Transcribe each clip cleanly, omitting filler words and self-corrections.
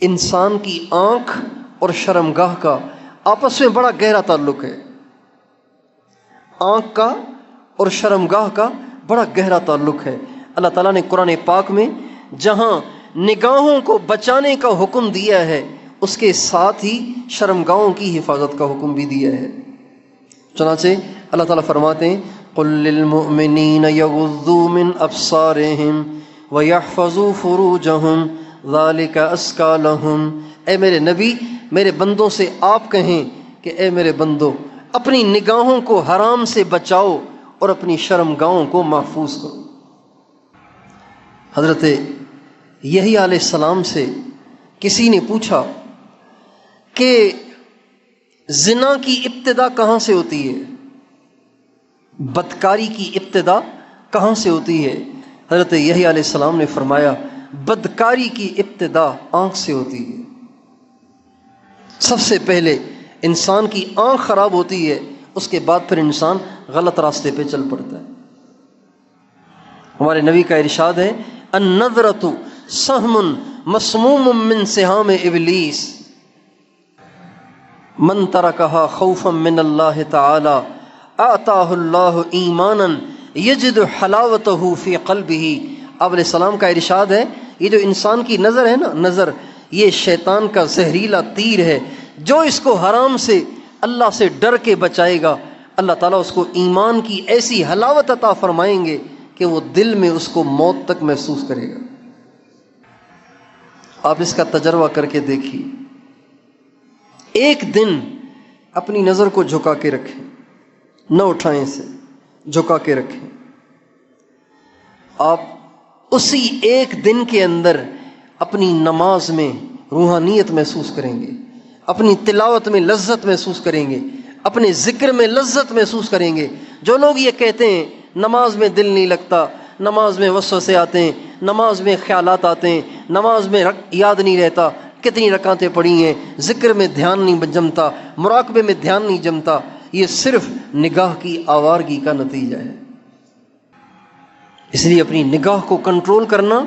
انسان کی آنکھ اور شرمگاہ کا آپس میں بڑا گہرا تعلق ہے۔ آنکھ کا اور شرمگاہ کا بڑا گہرا تعلق ہے۔ اللہ تعالیٰ نے قرآن پاک میں جہاں نگاہوں کو بچانے کا حکم دیا ہے، اس کے ساتھ ہی شرمگاہوں کی حفاظت کا حکم بھی دیا ہے۔ چنانچہ اللہ تعالیٰ فرماتے ہیں قُل لِّلْمُؤْمِنِينَ يَغُضُّوا مِنْ أَبْصَارِهِمْ وَيَحْفَظُوا فُرُوجَهُمْ ذَلِكَ أَزْكَىٰ لَهُمْ۔ اے میرے نبی، میرے بندوں سے آپ کہیں کہ اے میرے بندو، اپنی نگاہوں کو حرام سے بچاؤ اور اپنی شرمگاہوں کو محفوظ کرو۔ حضرت یحییٰ علیہ السلام سے کسی نے پوچھا کہ زنا کی ابتدا کہاں سے ہوتی ہے، بدکاری کی ابتدا کہاں سے ہوتی ہے؟ حضرت یحییٰ علیہ السلام نے فرمایا بدکاری کی ابتدا آنکھ سے ہوتی ہے۔ سب سے پہلے انسان کی آنکھ خراب ہوتی ہے، اس کے بعد پھر انسان غلط راستے پہ چل پڑتا ہے۔ ہمارے نبی کا ارشاد ہے النظرۃ سہم مسموم من سہام ابلیس من ترکہا خوفا من اللہ تعالی اعطاہ اللہ ایمانا یجد حلاوتہ فی قلبہ۔ آپ علیہ السلام کا ارشاد ہے یہ جو انسان کی نظر ہے نا، نظر یہ شیطان کا زہریلا تیر ہے، جو اس کو حرام سے اللہ سے ڈر کے بچائے گا، اللہ تعالیٰ اس کو ایمان کی ایسی حلاوت عطا فرمائیں گے کہ وہ دل میں اس کو موت تک محسوس کرے گا۔ آپ اس کا تجربہ کر کے دیکھیے، ایک دن اپنی نظر کو جھکا کے رکھیں، نہ اٹھائیں اسے، جھکا کے رکھیں۔ آپ اسی ایک دن کے اندر اپنی نماز میں روحانیت محسوس کریں گے، اپنی تلاوت میں لذت محسوس کریں گے، اپنے ذکر میں لذت محسوس کریں گے۔ جو لوگ یہ کہتے ہیں نماز میں دل نہیں لگتا، نماز میں وسوسے آتے ہیں، نماز میں خیالات آتے ہیں، نماز میں یاد نہیں رہتا کتنی رکعتیں پڑھی ہیں، ذکر میں دھیان نہیں جمتا، مراقبے میں دھیان نہیں جمتا، یہ صرف نگاہ کی آوارگی کا نتیجہ ہے۔ اس لیے اپنی نگاہ کو کنٹرول کرنا،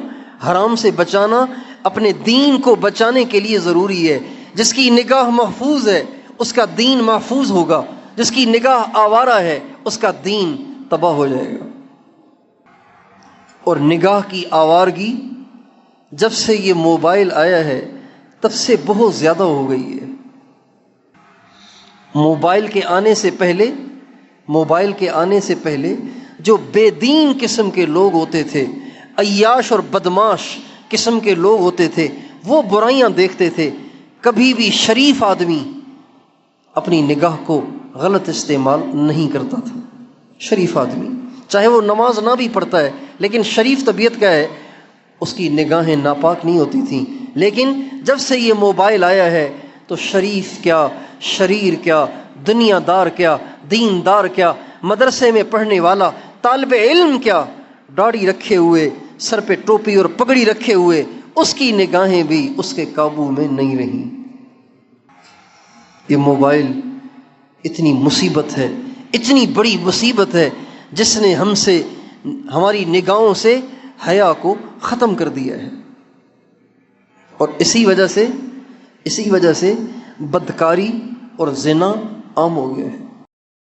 حرام سے بچانا اپنے دین کو بچانے کے لیے ضروری ہے۔ جس کی نگاہ محفوظ ہے اس کا دین محفوظ ہوگا، جس کی نگاہ آوارہ ہے اس کا دین تباہ ہو جائے گا۔ اور نگاہ کی آوارگی جب سے یہ موبائل آیا ہے تب سے بہت زیادہ ہو گئی ہے۔ موبائل کے آنے سے پہلے جو بے دین قسم کے لوگ ہوتے تھے، عیاش اور بدماش قسم کے لوگ ہوتے تھے، وہ برائیاں دیکھتے تھے۔ کبھی بھی شریف آدمی اپنی نگاہ کو غلط استعمال نہیں کرتا تھا۔ شریف آدمی چاہے وہ نماز نہ بھی پڑھتا ہے لیکن شریف طبیعت کا ہے، اس کی نگاہیں ناپاک نہیں ہوتی تھیں۔ لیکن جب سے یہ موبائل آیا ہے تو شریف کیا، شریر کیا، دنیا دار کیا، دین دار کیا، مدرسے میں پڑھنے والا طالب علم کیا، داڑھی رکھے ہوئے، سر پہ ٹوپی اور پگڑی رکھے ہوئے، اس کی نگاہیں بھی اس کے قابو میں نہیں رہیں۔ یہ موبائل اتنی مصیبت ہے، اتنی بڑی مصیبت ہے، جس نے ہم سے، ہماری نگاہوں سے حیا کو ختم کر دیا ہے۔ اور اسی وجہ سے بدکاری اور زنا عام ہو گیا ہے۔